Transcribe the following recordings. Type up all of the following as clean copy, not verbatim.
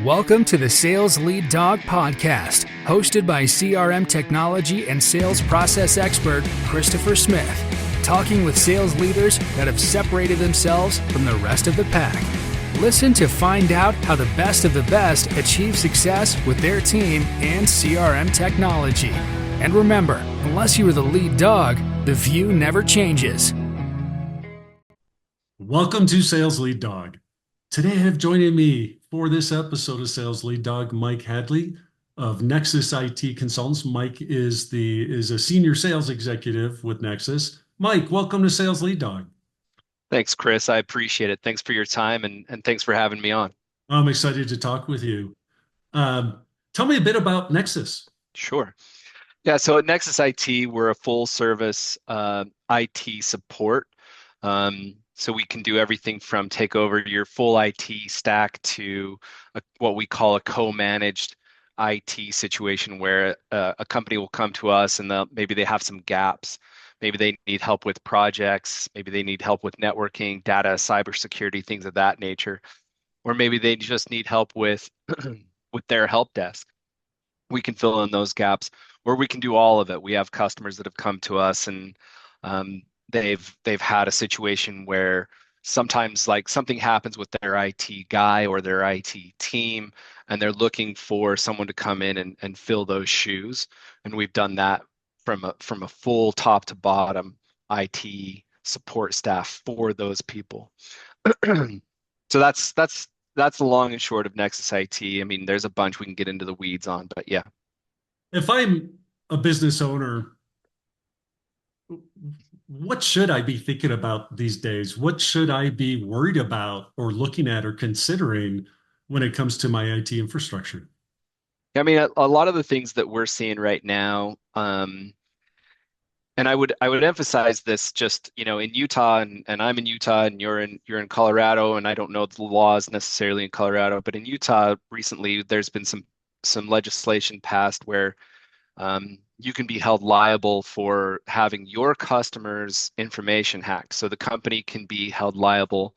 Welcome to the Sales Lead Dog Podcast, hosted by CRM technology and sales process expert Christopher Smith, talking with sales leaders that have separated themselves from the rest of the pack. Listen to find out how the best of the best achieve success with their team and CRM technology. And remember, unless you are the lead dog, the view never changes. Welcome to Sales Lead Dog. Today I have joining me for this episode of Sales Lead Dog, Mike Hadley of Nexus IT Consultants. Mike is a senior sales executive with Nexus. Mike, welcome to Sales Lead Dog. Thanks, Chris. I appreciate it. Thanks for your time and thanks for having me on. I'm excited to talk with you. Tell me a bit about Nexus. Sure. Yeah, so at Nexus IT, we're a full service IT support. So we can do everything from take over your full IT stack to what we call a co-managed IT situation where a company will come to us and maybe they have some gaps. Maybe they need help with projects. Maybe they need help with networking, data, cybersecurity, things of that nature. Or maybe they just need help with with their help desk. We can fill in those gaps, or we can do all of it. We have customers that have come to us and they've had a situation where sometimes like something happens with their IT guy or their IT team, and they're looking for someone to come in and fill those shoes. And we've done that from a full top to bottom IT support staff for those people. So that's the long and short of Nexus IT. I mean, there's a bunch we can get into the weeds on, but yeah. If I'm a business owner, what should I be thinking about these days? What should I be worried about or looking at or considering when it comes to my IT infrastructure? I mean, a lot of the things that we're seeing right now, and I would emphasize this just, in Utah and I'm in Utah and you're in Colorado, and I don't know the laws necessarily in Colorado, but in Utah recently there's been some legislation passed where you can be held liable for having your customers' information hacked. So the company can be held liable.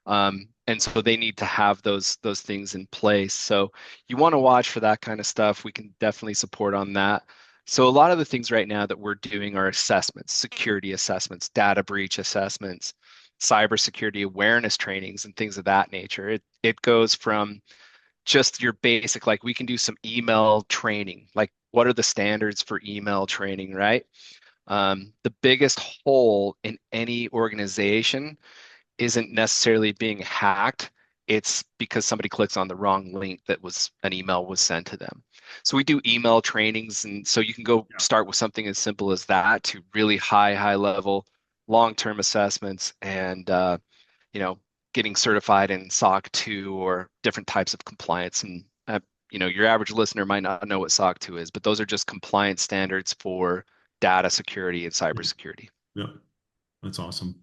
And so they need to have those things in place. So you want to watch for that kind of stuff. We can definitely support on that. So a lot of the things right now that we're doing are assessments, security assessments, data breach assessments, cybersecurity awareness trainings, and things of that nature. It goes from just your basic, like we can do some email training, like what are the standards for email training, right? The biggest hole in any organization isn't necessarily being hacked. It's because somebody clicks on the wrong link that was an email was sent to them. So we do email trainings, and so you can go start with something as simple as that to really high level, long-term assessments, and getting certified in SOC 2 or different types of compliance. And your average listener might not know what SOC 2 is, but those are just compliance standards for data security and cybersecurity. Yeah, that's awesome.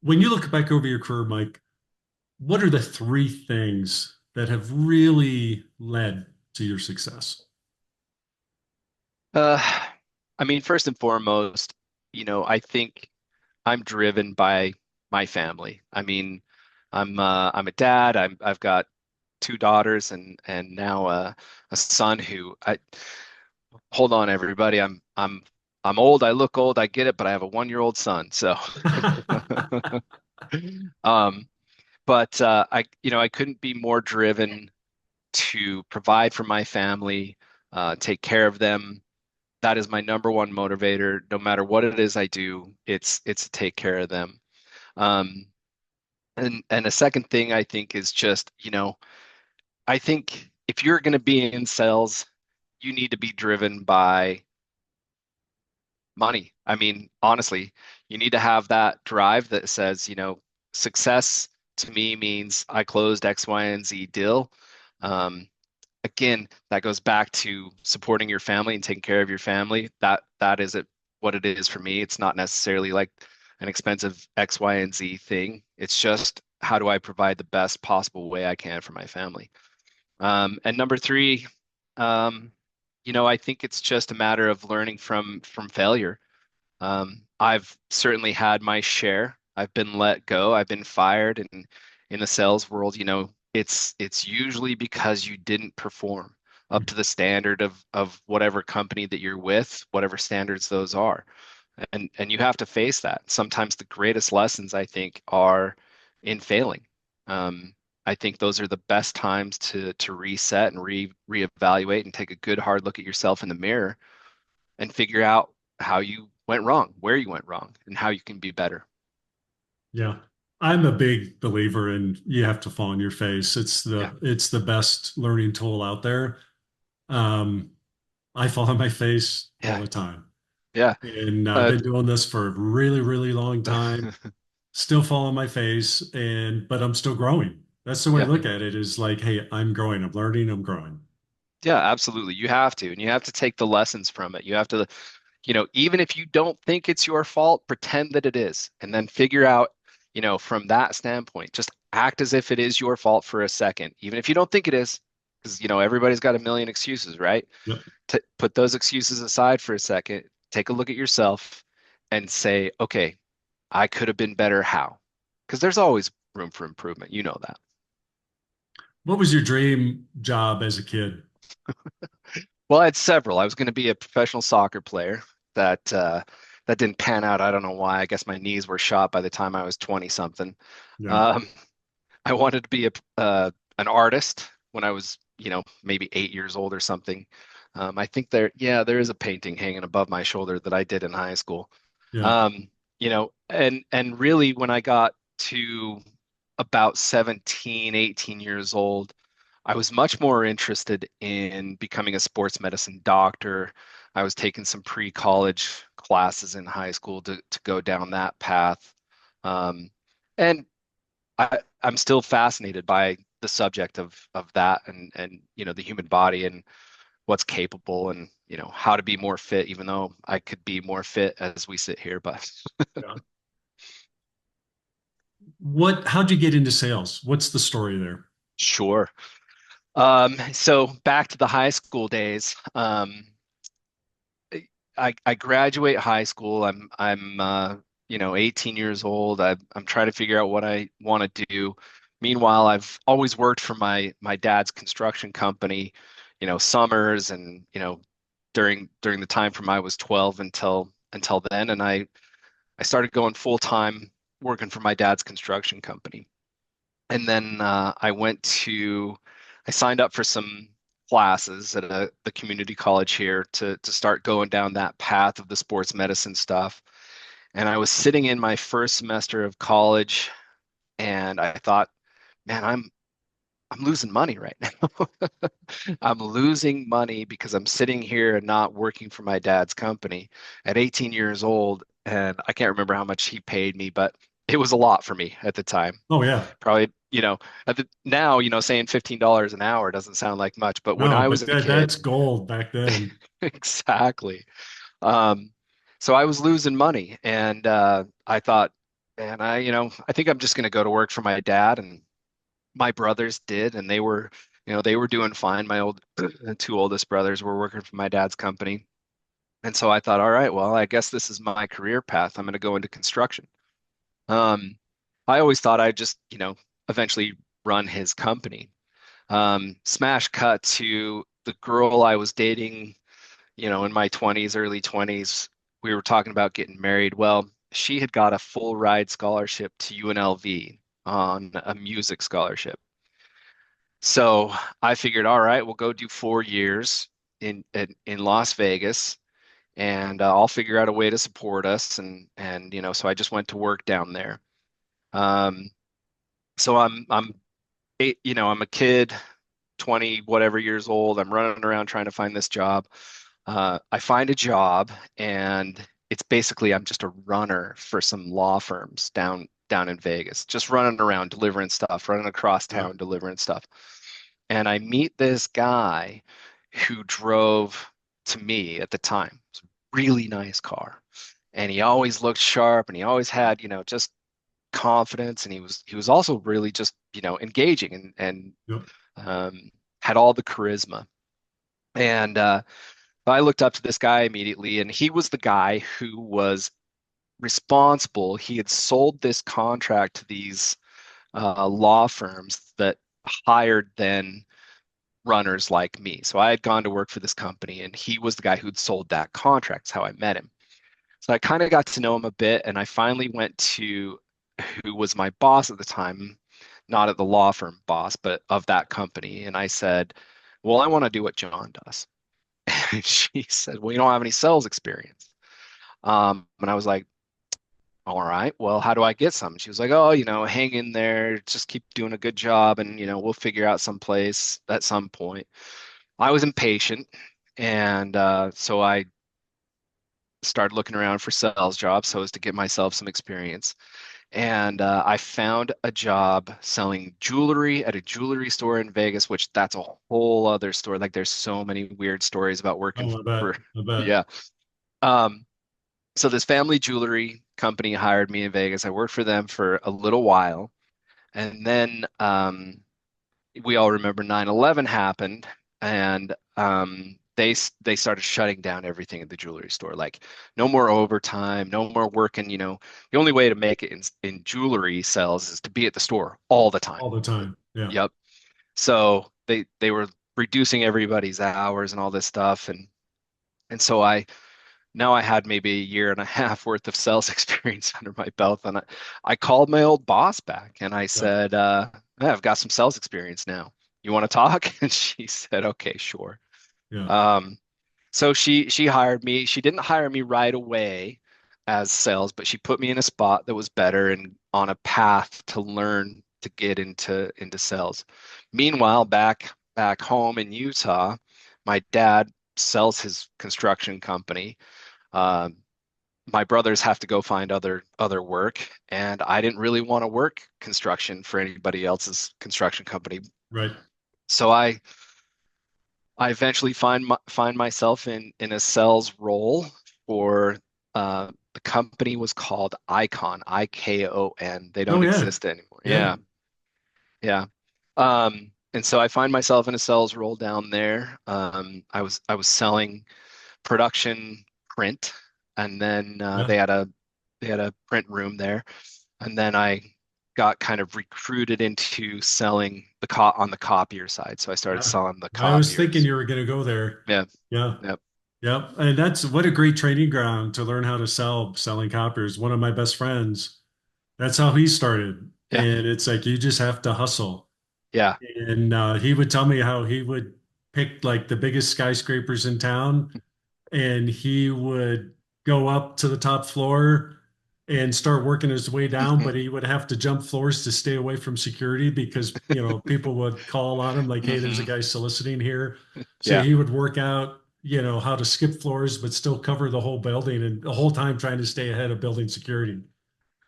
When you look back over your career, Mike, what are the three things that have really led to your success? Uh, I mean, first and foremost, I think I'm driven by my family. I mean, I'm a dad. I've got two daughters and now a son who I hold on everybody. I'm old. I look old. I get it, but I have a 1-year-old son. So, um, but I couldn't be more driven to provide for my family, take care of them. That is my number one motivator. No matter what it is I do, it's to take care of them. Um, and a second thing I think is just, I think if you're going to be in sales, you need to be driven by money. I mean, honestly, you need to have that drive that says, success to me means I closed X, Y, and Z deal. Um, Again, that goes back to supporting your family and taking care of your family. That is what it is for me. It's not necessarily like an expensive X, Y, and Z thing. It's just how do I provide the best possible way I can for my family. And number three, I think it's just a matter of learning from failure. I've certainly had my share. I've been let go. I've been fired, and in the sales world, it's usually because you didn't perform up to the standard of whatever company that you're with, whatever standards those are. And you have to face that. Sometimes the greatest lessons, I think, are in failing. Um, I think those are the best times to reset and reevaluate and take a good hard look at yourself in the mirror and figure out how you went wrong, where you went wrong, and how you can be better. Yeah. I'm a big believer in you have to fall on your face. Yeah. It's the best learning tool out there. Um, I fall on my face all Yeah. the time. Yeah. And I've Uh, been doing this for a really, really long time. Still fall on my face, but I'm still growing. That's the way I yeah. look at it is like, hey, I'm growing, I'm learning, I'm growing. Yeah, absolutely. You have to, and you have to take the lessons from it. You have to, even if you don't think it's your fault, pretend that it is, and then figure out, from that standpoint, just act as if it is your fault for a second, even if you don't think it is, because, everybody's got a million excuses, right? Yep. To put those excuses aside for a second, take a look at yourself and say, okay, I could have been better. How? Because there's always room for improvement. You know that. What was your dream job as a kid? Well, I had several. I was going to be a professional soccer player. That didn't pan out. I don't know why. I guess my knees were shot by the time I was 20 something. Yeah. Um, I wanted to be an artist when I was, maybe 8 years old or something. I think there is a painting hanging above my shoulder that I did in high school. Yeah. And really when I got to about 17, 18 years old, I was much more interested in becoming a sports medicine doctor. I was taking some pre-college classes in high school to go down that path. Um, and I'm still fascinated by the subject of that and the human body and what's capable and how to be more fit, even though I could be more fit as we sit here. But Yeah. How'd you get into sales? What's the story there? sure. So back to the high school days. I graduate high school. I'm 18 years old. I'm trying to figure out what I want to do. Meanwhile, I've always worked for my dad's construction company, summers and during the time from I was 12 until then, and I started going full time working for my dad's construction company. And then I signed up for some classes at the community college here to start going down that path of the sports medicine stuff. And I was sitting in my first semester of college, and I thought, man, I'm losing money right now. I'm losing money because I'm sitting here and not working for my dad's company at 18 years old. And I can't remember how much he paid me, but it was a lot for me at the time. Oh yeah. Probably, now, saying $15 an hour doesn't sound like much, but when No, I was but a kid, that's gold back then. exactly. Um, so I was losing money, and I thought, man, I think I'm just going to go to work for my dad, and my brothers did, and they were doing fine. My two oldest brothers were working for my dad's company, and so I thought, all right, well, I guess this is my career path. I'm going to go into construction. Um, I always thought I'd just, eventually run his company. Smash cut to the girl I was dating, in my 20s, early 20s. We were talking about getting married. Well, she had got a full ride scholarship to UNLV on a music scholarship. So I figured, all right, we'll go do 4 years in Las Vegas, and I'll figure out a way to support us. And so I just went to work down there. Um, so I'm a kid, 20 whatever years old. I'm running around trying to find this job. I find a job, and it's basically I'm just a runner for some law firms down in Vegas, just running around delivering stuff, running across Yeah. town delivering stuff. And I meet this guy who drove to me at the time. It was a really nice car. And he always looked sharp and he always had, just confidence. And he was also really just, engaging and Yep. um, had all the charisma. And I looked up to this guy immediately, and he was the guy who was responsible. He had sold this contract to these law firms that hired then runners like me. So I had gone to work for this company, and he was the guy who'd sold that contract. That's how I met him. So I kind of got to know him a bit, and I finally went to who was my boss at the time, not at the law firm boss, but of that company. And I said, well, I want to do what John does. And she said, well, you don't have any sales experience. And I was like, all right, well, how do I get some? And she was like, oh, hang in there, just keep doing a good job, and we'll figure out some place at some point. I was impatient, and so I started looking around for sales jobs so as to get myself some experience. And I found a job selling jewelry at a jewelry store in Vegas, which that's a whole other story. Like there's so many weird stories about working Oh, I bet. for, I bet. yeah. Um, so this family jewelry company hired me in Vegas. I worked for them for a little while. And then we all remember 9/11 happened, and they started shutting down everything at the jewelry store. Like no more overtime, no more working. The only way to make it in jewelry sales is to be at the store all the time. All the time. Yeah. Yep. So they were reducing everybody's hours and all this stuff, and so I had maybe a year and a half worth of sales experience under my belt, and I called my old boss back and I Yeah. said, "Yeah, I've got some sales experience now. You want to talk?" And she said, "Okay, sure." Yeah. Um, so she hired me. She didn't hire me right away as sales, but she put me in a spot that was better and on a path to learn to get into sales. Meanwhile, back home in Utah, my dad sells his construction company. Um, my brothers have to go find other work, and I didn't really want to work construction for anybody else's construction company. Right. So I eventually find myself in a sales role for the company was called Icon, IKON. They Oh, don't yeah. exist anymore. Yeah. Yeah, yeah. And so I find myself in a sales role down there. I was selling production print, and then Yeah. they had a print room there, and then I got kind of recruited into selling on the copier side. So I started Yeah. selling the I was thinking copiers. you were going to go there. Yeah, Yeah. yep, Yep. And that's what a great training ground to learn how to selling copiers. One of my best friends, that's how he started. yeah, And it's like you just have to hustle. yeah. And he would tell me how he would pick like the biggest skyscrapers in town and he would go up to the top floor and start working his way down, but he would have to jump floors to stay away from security because, people would call on him like, hey, there's a Hmm. guy soliciting here. So Yeah. he would work out, how to skip floors, but still cover the whole building and the whole time trying to stay ahead of building security.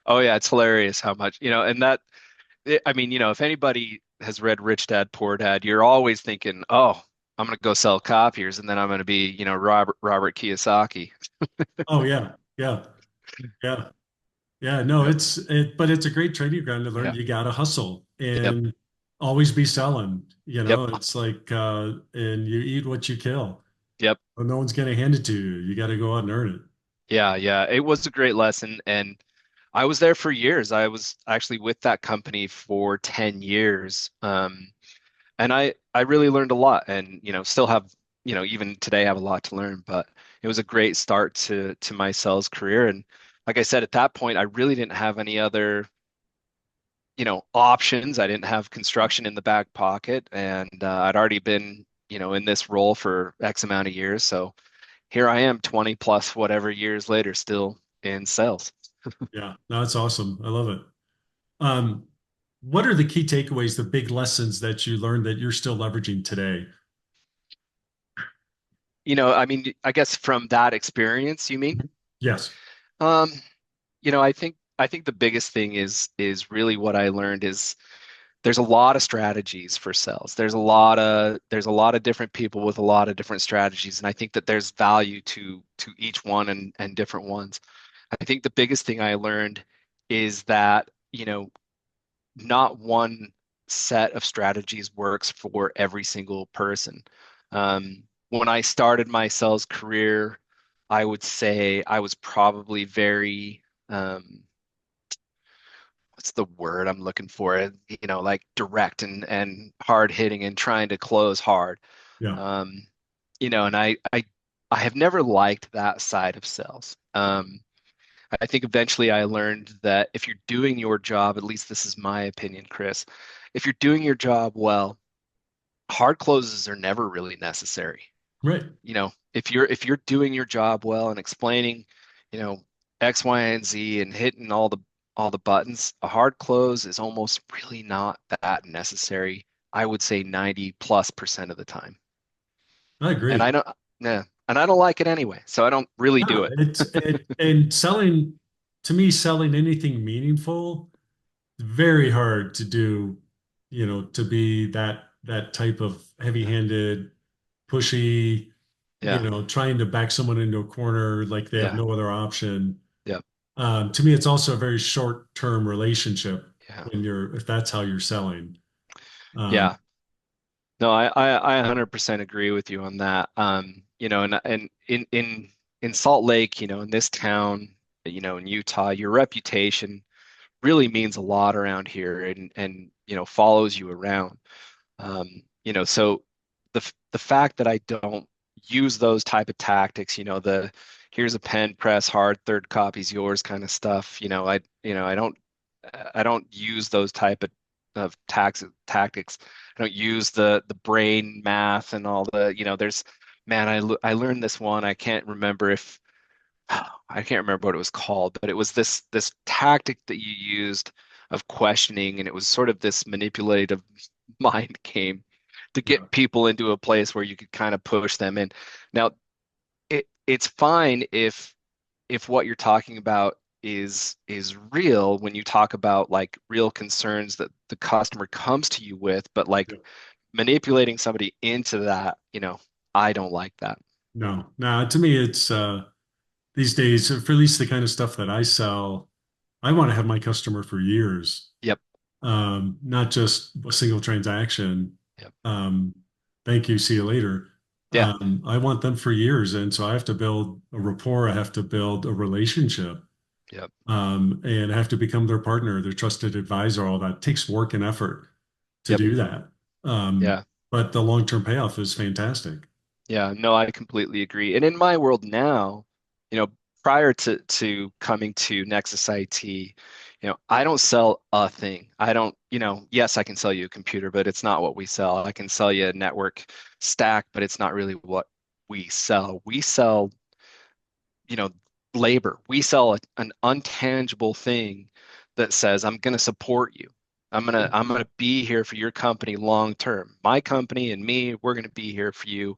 Oh yeah, it's hilarious how much, and I mean, if anybody has read Rich Dad Poor Dad, you're always thinking, oh, I'm gonna go sell copiers, and then I'm gonna be, Robert Kiyosaki. Oh yeah. Yeah. Yeah. Yeah, no, Yep. but it's a great training ground to learn. Yeah. You got to hustle Yep. and always be selling. Yep. It's like, and you eat what you kill. Yep. But no one's going to hand it to you. You got to go out and earn it. Yeah. Yeah. It was a great lesson, and I was there for years. I was actually with that company for 10 years. And I really learned a lot, and still have, even today have a lot to learn, but it was a great start to my sales career. And like I said, at that point I really didn't have any other options. I didn't have construction in the back pocket, and I'd already been in this role for X amount of years. So here I am 20 plus whatever years later, still in sales. Yeah, no, that's awesome. I love it. Um, what are the key takeaways, the big lessons that you learned that you're still leveraging today? I mean, I guess from that experience, you mean? Yes. um I think the biggest thing is really what I learned is there's a lot of strategies for sales. There's a lot of different people with a lot of different strategies, and I think that there's value to each one and different ones. I think the biggest thing I learned is that, not one set of strategies works for every single person. When I started my sales career, I would say I was probably very, what's the word I'm looking for? Like direct and hard hitting and trying to close hard. Yeah. Um, and I have never liked that side of sales. I think eventually I learned that if you're doing your job, at least this is my opinion, Chris, if you're doing your job well, hard closes are never really necessary. Right. If you're doing your job well and explaining, you know, X, Y, and Z and hitting all the buttons, a hard close is almost really not that necessary. I would say 90+% of the time. I And I agree. don't, yeah, and I don't like it anyway, so I don't really Yeah, do it. and selling to me, selling anything meaningful, very hard to do, to be that type of heavy-handed, pushy, Yeah, trying to back someone into a corner like they have yeah, no other option. yeah, To me, it's also a very short-term relationship yeah, if that's how you're selling. Um, yeah. No, I 100% agree with you on that. And in Salt Lake, in this town, in Utah, your reputation really means a lot around here and follows you around. So the fact that I don't use those type of tactics, the here's a pen, press hard, third copy's yours kind of stuff, I don't use those type of tactics. I don't use the brain math and all there's man, I learned this one. I can't remember what it was called, but it was this tactic that you used of questioning, and it was sort of this manipulative mind game to yeah, get people into a place where you could kind of push them in. Now, it's fine if what you're talking about is real when you talk about like real concerns that the customer comes to you with, but like yeah. manipulating somebody into that, I don't like that. No, no. To me, it's these days, for at least the kind of stuff that I sell, I want to have my customer for years, Yep, not just a single transaction. yep, Um, Thank you, see you later. yeah, I want them for years, and so I have to build a rapport. I have to build a relationship, yep, and I have to become their partner, their trusted advisor. All that takes work and effort to yep, do that. Um, yeah. but the long-term payoff is fantastic. Yeah, no, I completely agree. And in my world now, prior to coming to Nexus IT, I don't sell a thing. I don't, yes, I can sell you a computer, but it's not what we sell. I can sell you a network stack, but it's not really what we sell. We sell, you know, labor. We sell an untangible thing that says, I'm going to support you. I'm gonna be here for your company long term. My company and me, we're gonna be here for you,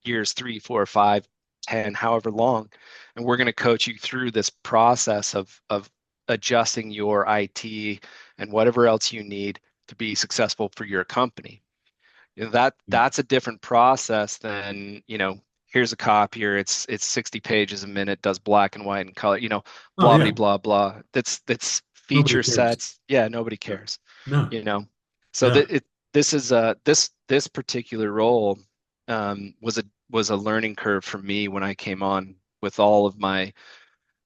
years 3, 4, 5, 10, however long, and we're gonna coach you through this process of adjusting your IT and whatever else you need to be successful for your company. That's a different process than, here's a copier, it's 60 pages a minute, does black and white and color, Oh blah yeah, blah blah. That's nobody feature cares. sets. Yeah, nobody Yeah. cares, No, you know. So yeah. this particular role was a learning curve for me when I came on with all of my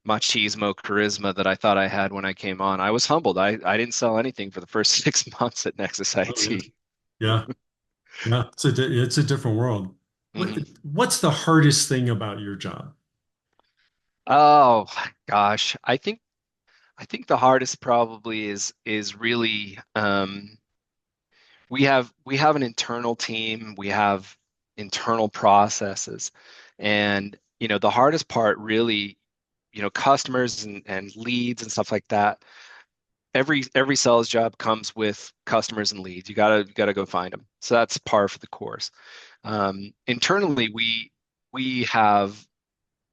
machismo charisma that I thought I had when I came on. I was humbled. I didn't sell anything for the first 6 months at Nexus Oh yeah, IT. yeah, yeah. It's a different world. What's the hardest thing about your job? Oh gosh, I think the hardest probably is really we have an internal team, we have internal processes, and the hardest part really, customers and leads and stuff like that. Every sales job comes with customers and leads. You gotta go find them. So that's par for the course. Internally, we have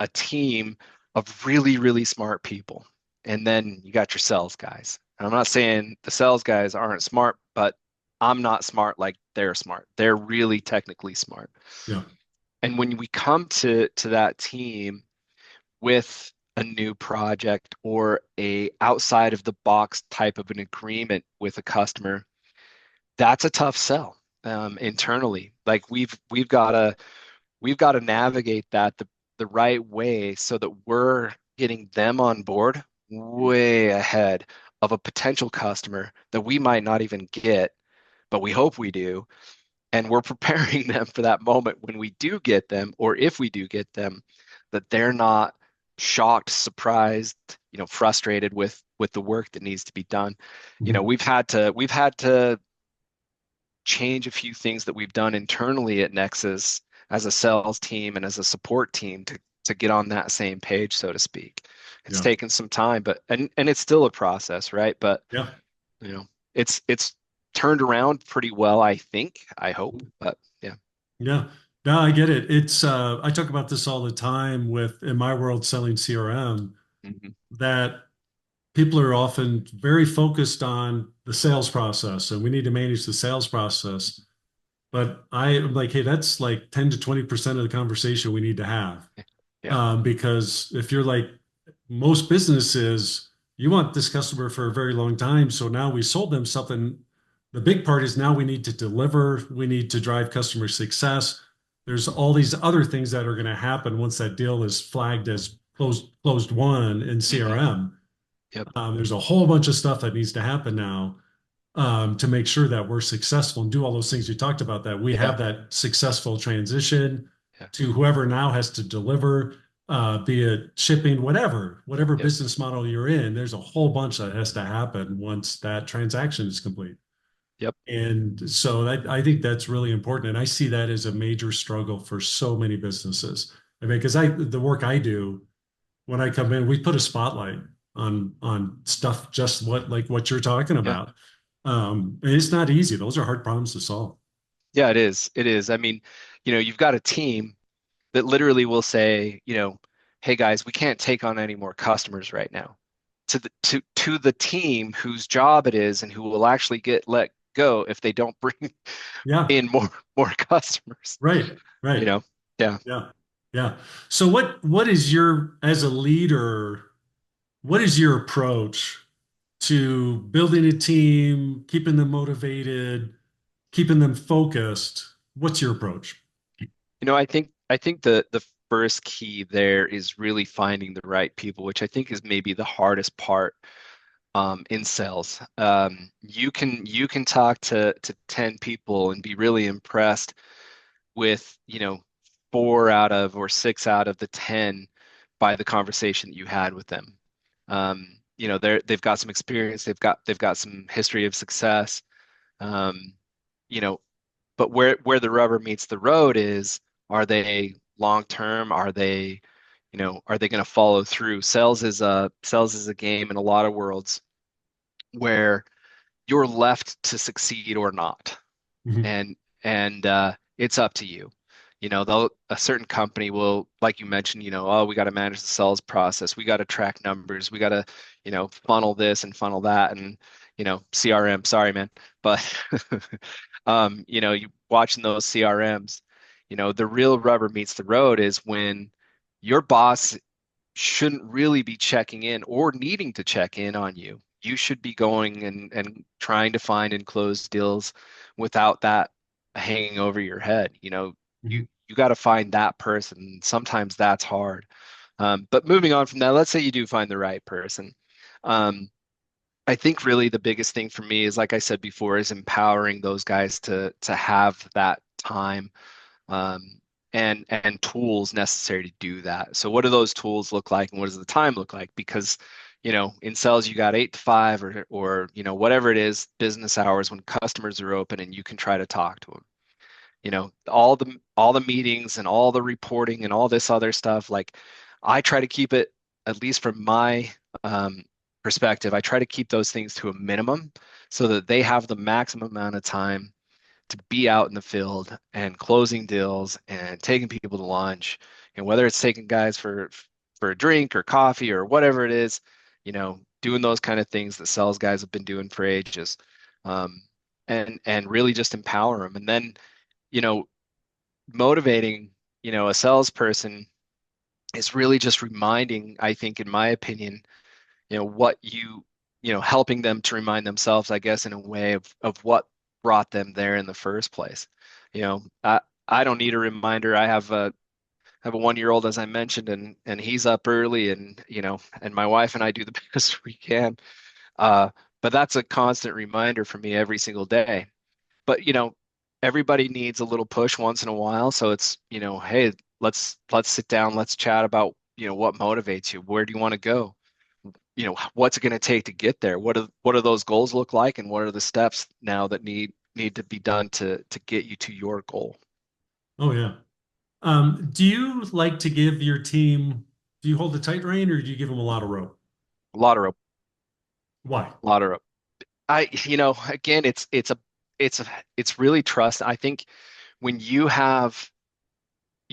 a team of really, really smart people. And then you got your sales guys. And I'm not saying the sales guys aren't smart, but I'm not smart like they're smart. They're really technically smart. Yeah, And when we come to that team with a new project or a outside of the box type of an agreement with a customer, that's a tough sell internally. Like we've got to navigate that the right way so that we're getting them on board way ahead of a potential customer that we might not even get, but we hope we do. And we're preparing them for that moment when we do get them, or if we do get them, that they're not shocked, surprised, frustrated with the work that needs to be done. Mhm. We've had to change a few things that we've done internally at Nexus as a sales team and as a support team to get on that same page, so to speak. It's Yeah. taken some time, but and it's still a process, right? But Yeah. you know, it's turned around pretty well, I think, I hope. But yeah. Yeah. No, I get it. It's I talk about this all the time with in my world selling CRM Mhm. that people are often very focused on the sales process and we need to manage the sales process. But I'm like, hey, that's like 10 to 20% of the conversation we need to have. Yeah. Because if you're like most businesses, you want this customer for a very long time. So now we sold them something. The big part is now we need to deliver, we need to drive customer success. There's all these other things that are going to happen once that deal is flagged as closed won in Hmm. CRM. Yep. There's a whole bunch of stuff that needs to happen now to make sure that we're successful and do all those things you talked about, that we Yeah. have that successful transition Yeah. to whoever now has to deliver, be it shipping, whatever Yep. business model you're in, there's a whole bunch that has to happen once that transaction is complete. Yep. And so I think that's really important. And I see that as a major struggle for so many businesses. I mean, because the work I do, when I come in, we put a spotlight on stuff just what you're talking Yeah. about. And it's not easy. Those are hard problems to solve. Yeah, it is. It is. I mean, you've got a team that literally will say, hey guys, we can't take on any more customers right now. To the team whose job it is and who will actually get let go if they don't bring Yeah, in more customers. right, You right. know? Yeah. Yeah, yeah. So what is your, as a leader, what is your approach to building a team, keeping them motivated, keeping them focused? What's your approach? I think the first key there is really finding the right people, which I think is maybe the hardest part in sales. You can talk to 10 people and be really impressed with, 4 out of or 6 out of the 10 by the conversation that you had with them. They've got some experience, they've got some history of success. Um, you know, but where the rubber meets the road is, are they long term? Are they going to follow through? Sales is a game in a lot of worlds where you're left to succeed or not, Mhm. and it's up to you. A certain company will, like you mentioned, oh, we got to manage the sales process, we got to track numbers, we got to, funnel this and funnel that, and CRM. Sorry, man, but you watching those CRMs, the real rubber meets the road is when your boss shouldn't really be checking in or needing to check in on you. You should be going and trying to find and close deals without that hanging over your head. You Mhm. you got to find that person. Sometimes that's hard. But moving on from that, let's say you do find the right person. Um, I think really the biggest thing for me is, like I said before, is empowering those guys to have that time, um, and tools necessary to do that. So what do those tools look like, and what does the time look like? Because in sales you got 8 to 5, or whatever it is, business hours when customers are open and you can try to talk to them. All the meetings and all the reporting and all this other stuff. Like, I try to keep it, at least from my um, perspective, I try to keep those things to a minimum so that they have the maximum amount of time to be out in the field and closing deals and taking people to lunch, and whether it's taking guys for a drink or coffee or whatever it is, doing those kind of things that sales guys have been doing for ages, um, and really just empower them. And then, you know motivating, a salesperson is really just reminding, I think, in my opinion, what helping them to remind themselves, I guess, in a way of what brought them there in the first place. You know, I I don't need a reminder. I have a 1-year old, as I mentioned, and he's up early, and my wife and I do the best we can. But that's a constant reminder for me every single day. But everybody needs a little push once in a while. So it's, hey, let's sit down, let's chat about, what motivates you. Where do you want to go? What's it going to take to get there? What do those goals look like, and what are the steps now that need to be done to get you to your goal? Oh yeah. Do you like to give your team, do you hold a tight rein or do you give them a lot of rope? A lot of rope, Why? a lot of rope. Again, it's a, it's really trust. I think when you have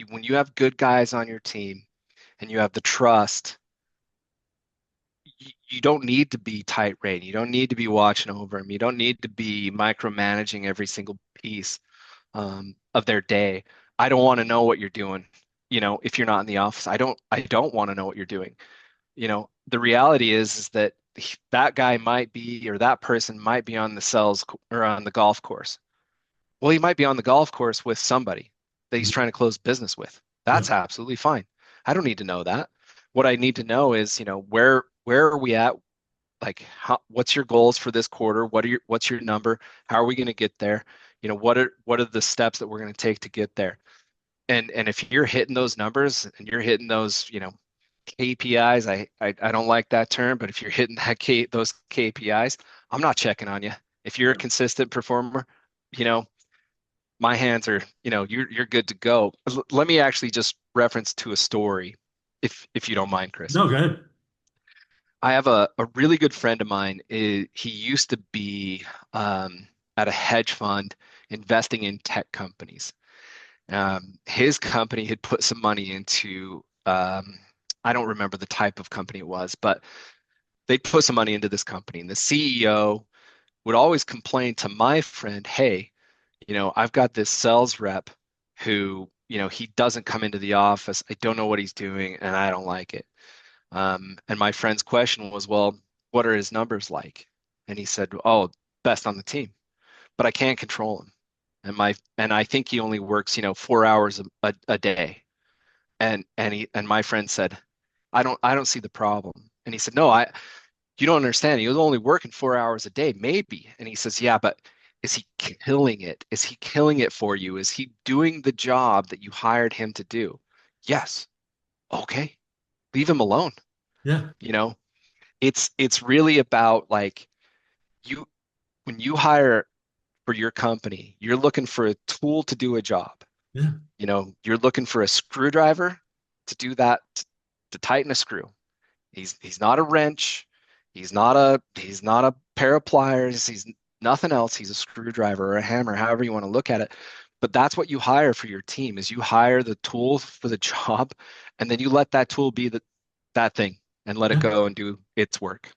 when you have good guys on your team and you have the trust, you don't need to be tight rein. You don't need to be watching over them. You don't need to be micromanaging every single piece of their day. I don't want to know what you're doing. If you're not in the office, I don't want to know what you're doing. The reality is that that guy might be, or that person might be on the cells or on the golf course. Well, he might be on the golf course with somebody that he's Mhm. trying to close business with. Yeah. That's absolutely fine. I don't need to know that. What I need to know is, where are we at? Like, what's your goals for this quarter? What's your number? How are we going to get there? What are the steps that we're going to take to get there? And if you're hitting those numbers and you're hitting those, KPIs, I don't like that term, but if you're hitting those KPIs, I'm not checking on you. If you're a Yeah. consistent performer, you know, my hands are, you're good to go. Let me actually just reference to a story, if you don't mind, Chris. No, go ahead. I have a really good friend of mine. He used to be at a hedge fund investing in tech companies. His company had put some money into, I don't remember the type of company it was, but they put some money into this company. And the CEO would always complain to my friend, hey, I've got this sales rep who, he doesn't come into the office. I don't know what he's doing, and I don't like it. And my friend's question was, well, what are his numbers like? And he said, oh, best on the team, but I can't control him. And I think he only works, 4 hours a day. And my friend said, I don't see the problem. And he said, no, you don't understand. He was only working 4 hours a day, maybe. And he says, yeah, but is he killing it? Is he killing it for you? Is he doing the job that you hired him to do? Yes. Okay. Leave him alone. Yeah. You know, it's really about like you when you hire for your company, you're looking for a tool to do a job. Yeah. You're looking for a screwdriver to do that, to tighten a screw. He's not a wrench. He's not a pair of pliers. He's nothing else. He's a screwdriver or a hammer, however you want to look at it. But that's what you hire for your team is you hire the tool for the job, and then you let that tool be that thing and let it Yeah. go and do its work.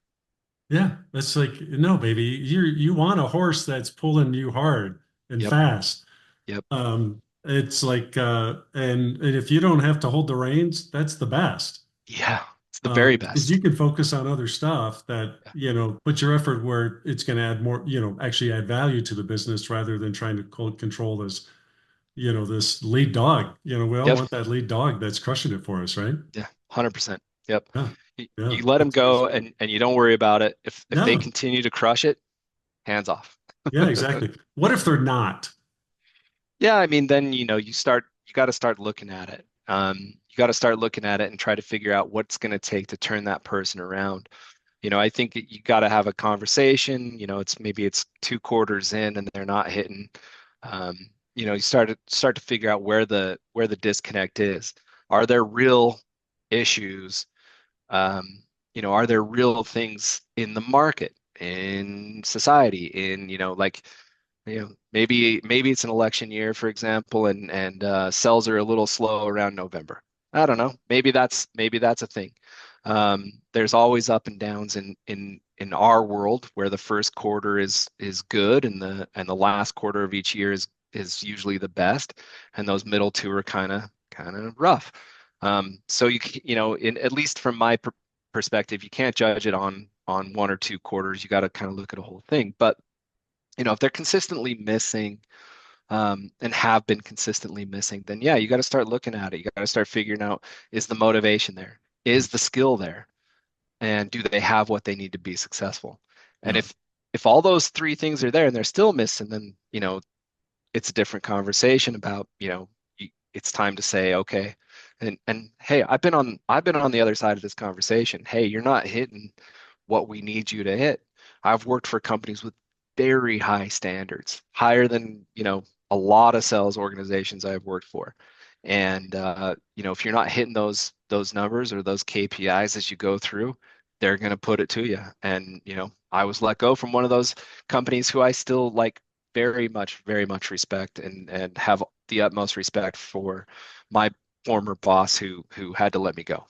Yeah. That's like, no, baby, you want a horse that's pulling you hard and Yep. fast. Yep. It's like, and if you don't have to hold the reins, that's the best. Yeah. It's the very Because best. you can focus on other stuff that, Yeah. put your effort where it's going to add more, actually add value to the business rather than trying to control this lead dog. We all Yep. want that lead dog that's crushing it for us, right? Yeah. 100%. Yep. Yeah. Yeah. You let them That's good go, stuff. and you don't worry about it. If they No. continue to crush it, hands off. Yeah, exactly. What if they're not? Yeah, I mean, then you got to start looking at it. You got to start looking at it and try to figure out what's going to take to turn that person around. I think that you got to have a conversation. It's 2 quarters in and they're not hitting. Um, you start to figure out where the disconnect is. Are there real issues? Are there real things in the market, in society, like maybe it's an election year, for example, and sales are a little slow around November. I don't know. Maybe that's a thing. There's always up and downs in our world where the first quarter is good and the last quarter of each year is usually the best, and those middle two are kind of rough. So at least from my perspective, you can't judge it on 1 or 2 quarters. You got to kind of look at a whole thing. But if they're consistently missing, and have been consistently missing, then yeah, you got to start looking at it. You got to start figuring out, is the motivation there? Is the skill there? And do they have what they need to be successful? And Yeah. if all those three things are there and they're still missing, then, it's a different conversation about, it's time to say, okay, and hey, I've been on the other side of this conversation. Hey, you're not hitting what we need you to hit. I've worked for companies with very high standards, higher than, a lot of sales organizations I've worked for. And if you're not hitting those numbers or those KPIs as you go through, they're going to put it to you. And, I was let go from one of those companies who I still like very much respect and have the utmost respect for my former boss who had to let me go.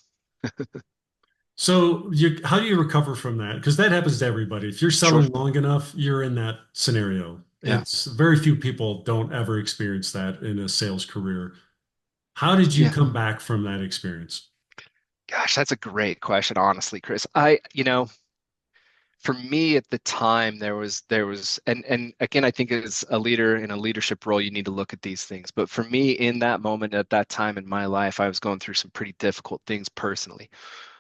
So how do you recover from that? Because that happens to everybody. If you're Sure. selling long enough, you're in that scenario. Yeah. It's very few people don't ever experience that in a sales career. How did you Yeah. come back from that experience? Gosh, that's a great question, honestly, Chris. For me at the time there was and again, I think as a leader in a leadership role, you need to look at these things. But for me in that moment at that time in my life, I was going through some pretty difficult things personally.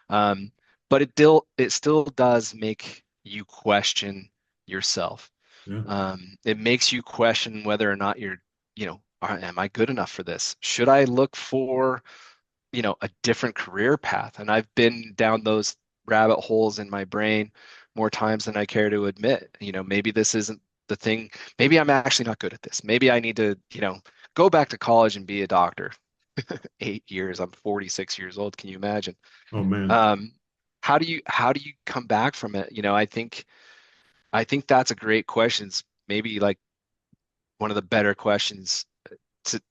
Um, but it still does make you question yourself. Yeah. It makes you question whether or not am I good enough for this? Should I look for, a different career path? And I've been down those rabbit holes in my brain more times than I care to admit. Maybe this isn't the thing. Maybe I'm actually not good at this. Maybe I need to, go back to college and be a doctor. 8 years. I'm 46 years old. Can you imagine? Oh man. Um, how do you come back from it? I think that's a great question. It's maybe like one of the better questions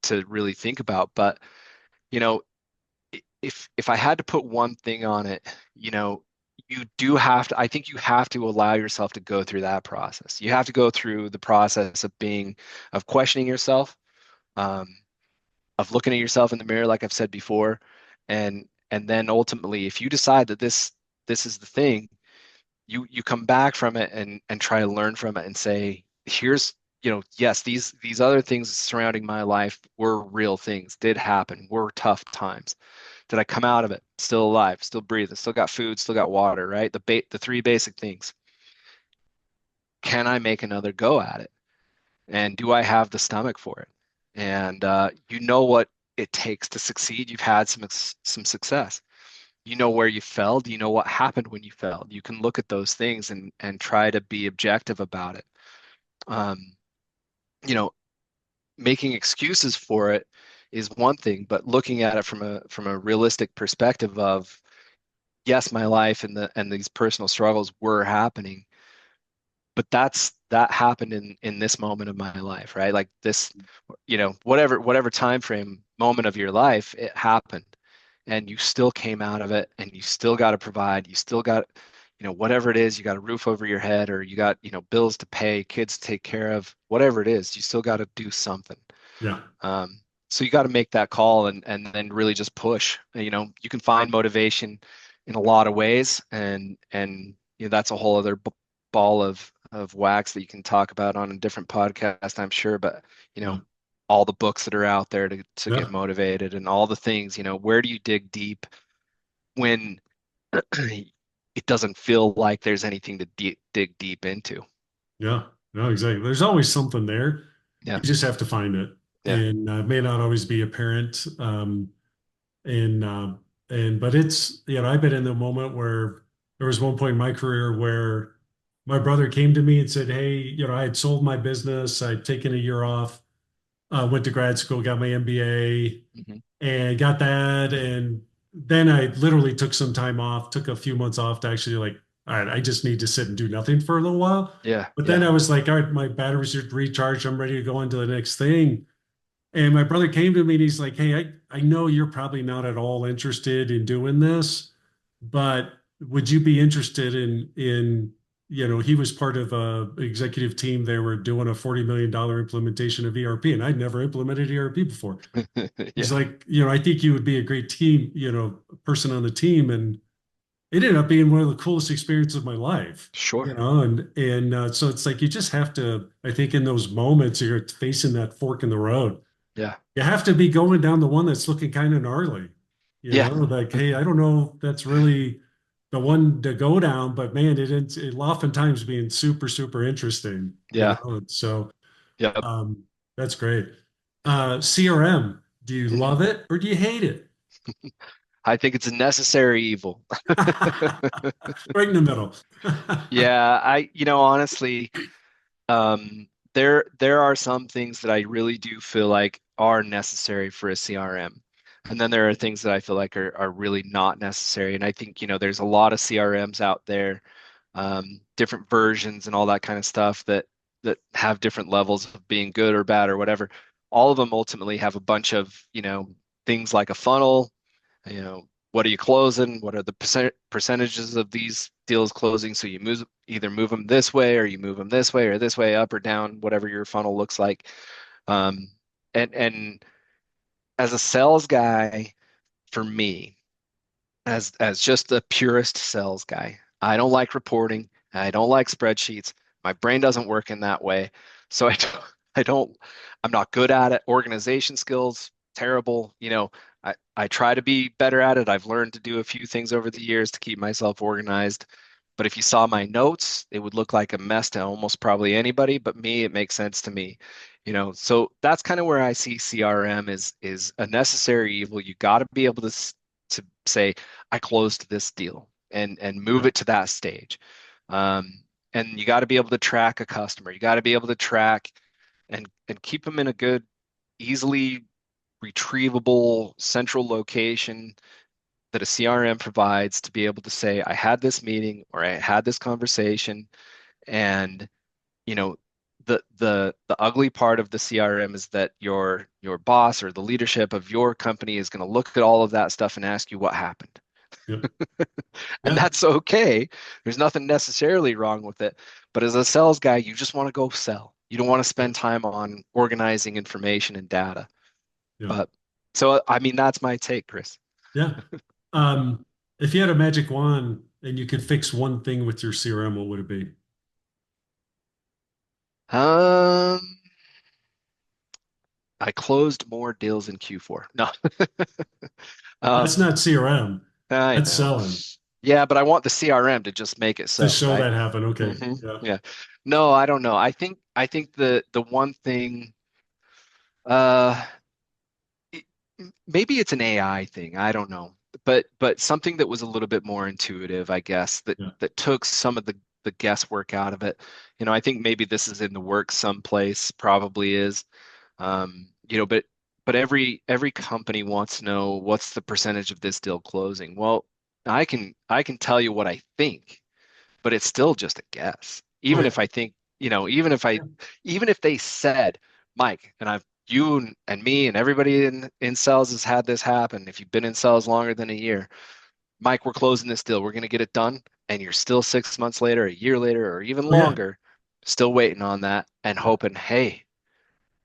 to really think about. But you know, if I had to put one thing on it, you do have to, I think you have to allow yourself to go through that process. You have to go through the process of questioning yourself, um, of looking at yourself in the mirror, like I've said before, and then ultimately, if you decide that this is the thing, you come back from it and try to learn from it and say, here's, yes, these other things surrounding my life were real things, did happen, were tough times. Did I come out of it still alive, still breathing, still got food, still got water, right? The three basic things. Can I make another go at it? And do I have the stomach for it? And you know what it takes to succeed. You've had some success. You know where you failed. You know what happened when you failed. You can look at those things and try to be objective about it. Um, you know, Making excuses for it is one thing, but looking at it from a realistic perspective of, yes, my life and these personal struggles were happening, but that happened in this moment of my life, right? Like this, whatever time frame moment of your life, it happened, and you still came out of it, and you still got to provide. You still got, whatever it is, you got a roof over your head, or you got, bills to pay, kids to take care of, whatever it is, you still got to do something. Yeah. So you got to make that call and then really just push. You can find motivation in a lot of ways, and that's a whole other ball of wax that you can talk about on a different podcast, I'm sure. But Yeah. all the books that are out there to get Yeah. motivated and all the things, where do you dig deep when it doesn't feel like there's anything to dig deep into? Yeah. No, exactly. There's always something there. Yeah, You just have to find it. yeah. And it may not always be apparent. And but it's, I've been in the moment where there was one point in my career where my brother came to me and said, "Hey, I had sold my business. I'd taken a year off, went to grad school, got my MBA, Hmm. and got that. And then I literally took some time off, took a few months off to actually like, all right, I just need to sit and do nothing for a little while. Yeah, But then yeah. I was like, all right, my batteries are recharged. I'm ready to go into the next thing. And my brother came to me and he's like, hey, I know you're probably not at all interested in doing this, but would you be interested he was part of a executive team. They were doing a $40 million implementation of ERP, and I'd never implemented ERP before. He's Yeah, like, I think you would be a great team, person on the team. And it ended up being one of the coolest experiences of my life, sure. and so it's like you just have to, I think in those moments you're facing that fork in the road. Yeah, You have to be going down the one that's looking kind of gnarly, yeah. like, hey, I don't know if that's really the one to go down, but man, it oftentimes being super, super interesting, Yeah. And so Yep. um, that's great. CRM, do you Mhm. love it or do you hate it? I think it's a necessary evil. Right in the middle. Yeah, honestly, there are some things that I really do feel like are necessary for a CRM. And then there are things that I feel like are really not necessary. And I think, there's a lot of CRMs out there, different versions and all that kind of stuff that have different levels of being good or bad or whatever. All of them ultimately have a bunch of, things like a funnel, what are you closing? What are the percentages of these deals closing? So you either move them this way or you move them this way or this way, up or down, whatever your funnel looks like. Um, and as a sales guy, for me, as just the purest sales guy, I don't like reporting. I don't like spreadsheets. My brain doesn't work in that way. So I don't, I'm not good at it. Organization skills, terrible. I try to be better at it. I've learned to do a few things over the years to keep myself organized. But if you saw my notes, it would look like a mess to almost probably anybody, but me, it makes sense to me. So that's kind of where I see CRM is a necessary evil. You got to be able to say, I closed this deal and move Yeah, it to that stage. And you got to be able to track a customer. You got to be able to track and keep them in a good, easily retrievable central location that a CRM provides to be able to say, I had this meeting or I had this conversation, and you know, the ugly part of the CRM is that your boss or the leadership of your company is going to look at all of that stuff and ask you what happened. yeah, And yeah, that's okay. There's nothing necessarily wrong with it. But as a sales guy, you just want to go sell. You don't want to yeah, spend time on organizing information and data. yeah. But so, I mean, that's my take, Chris. Yeah. Um, if you had a magic wand and you could fix one thing with your CRM, what would it be? Um, I closed more deals in Q4. No. That's Um, not CRM. I That's know. selling. Yeah, but I want the CRM to just make it To so, show right? that happen. Okay. hmm Yeah. Yeah. No, I don't know. I think the one thing, uh it- maybe it's an AI thing. I don't know. But something that was a little bit more intuitive, I guess, that Yeah. that took some of the guesswork out of it. I think maybe this is in the works someplace, probably is. But every company wants to know what's the percentage of this deal closing. Well, I can tell you what I think, but it's still just a guess. Oh, Even yeah. if I think, Yeah. even if they said, Mike, and you and me and everybody in sales has had this happen. If you've been in sales longer than a year, Mike, we're closing this deal. We're going to get it done. And you're still 6 months later, a year later, or even Oh, yeah. longer, still waiting on that and Yeah. hoping, hey,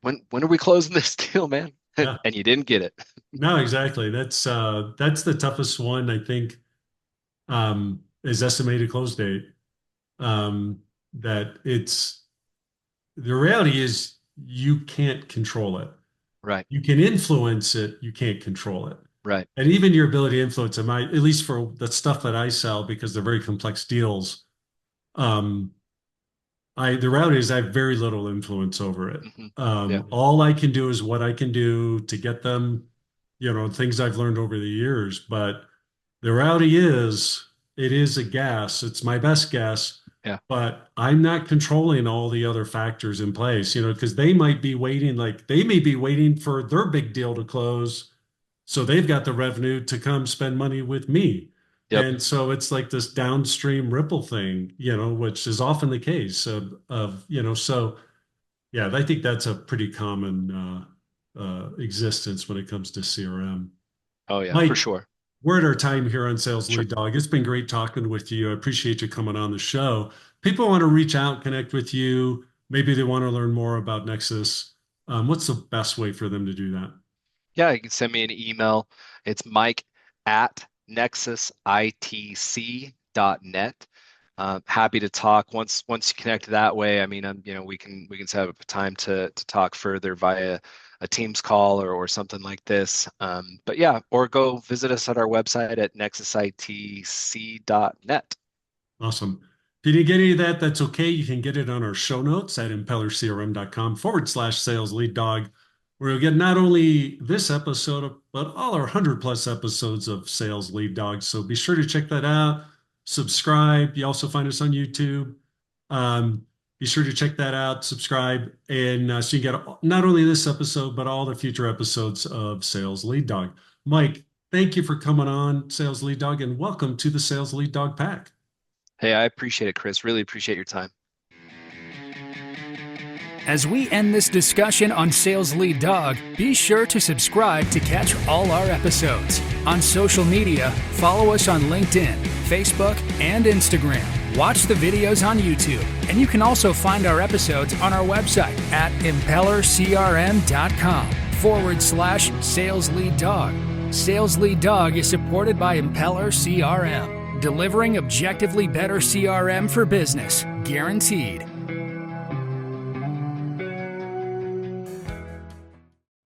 when are we closing this deal, man? Yeah. And you didn't get it. No, exactly. That's the toughest one, I think, is estimated close date. That it's the reality is you can't control it. Right, You can influence it, you can't control it. right. And even your ability to influence it, at least for the stuff that I sell, because they're very complex deals, um, the reality is I have very little influence over it. hmm Yeah, All I can do is what I can do to get them, things I've learned over the years. But the reality is, it is a guess. It's my best guess, yeah. but I'm not controlling all the other factors in place, because they might be waiting, like they may be waiting for their big deal to close. So they've got the revenue to come spend money with me. Yep. And so it's like this downstream ripple thing, which is often the case so yeah, I think that's a pretty common existence when it comes to CRM. Oh yeah, for Mike, sure. we're at our time here on Sales Sure. Lead Dog. It's been great talking with you. I appreciate you coming on the show. People want to reach out, connect with you. Maybe they want to learn more about Nexus. What's the best way for them to do that? Yeah, you can send me an email. It's Mike at nexusitc.net. Happy to talk once you connect that way. I mean, we can set up a time to talk further via a Teams call or something like this. But yeah, or go visit us at our website at nexusitc.net. Awesome. If you didn't get any of that, that's okay. You can get it on our show notes at impellercrm.com/sales lead dog, where you'll get not only this episode, but all our 100+ episodes of Sales Lead Dog. So be sure to check that out. Subscribe. You also find us on YouTube. Be sure to check that out, subscribe, and so you get not only this episode, but all the future episodes of Sales Lead Dog. Mike, thank you for coming on Sales Lead Dog, and welcome to the Sales Lead Dog Pack. Hey, I appreciate it, Chris. Really appreciate your time. As we end this discussion on Sales Lead Dog, be sure to subscribe to catch all our episodes. On social media, follow us on LinkedIn, Facebook, and Instagram. Watch the videos on YouTube, and you can also find our episodes on our website at impellercrm.com/Sales Lead Dog. Sales Lead Dog is supported by Impeller CRM, delivering objectively better CRM for business, guaranteed.